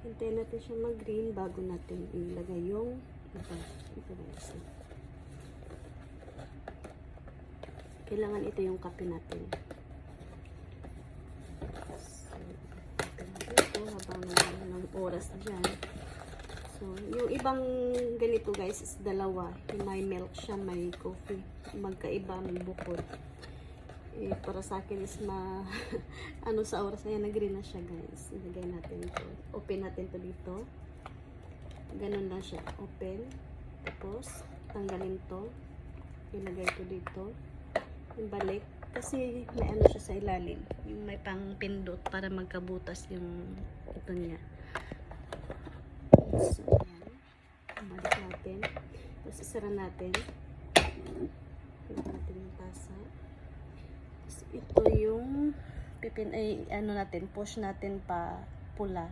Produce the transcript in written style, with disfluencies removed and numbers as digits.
Hintayin natin siya mag-green bago natin ilagay yung ito guys. Kailangan ito yung kape natin. So, ito habang ng oras dyan. So, yung ibang ganito guys is dalawa. May milk siya, may coffee. Magkaiba, may bukod. Para sa akin is ano sa oras na yan, nag-green na siya guys. Ilagay natin ito. Open natin to dito. Ganun lang siya. Open. Tapos, tanggalin to. Ilagay to dito. Yung balik. Kasi may ano siya sa ilalim. Yung may pang pindot para magkabutas yung ito niya. So, ayan. Balik natin. Tapos, isara natin. Ilagay natin yung tasa. Ito yung ano natin, push natin pa pula.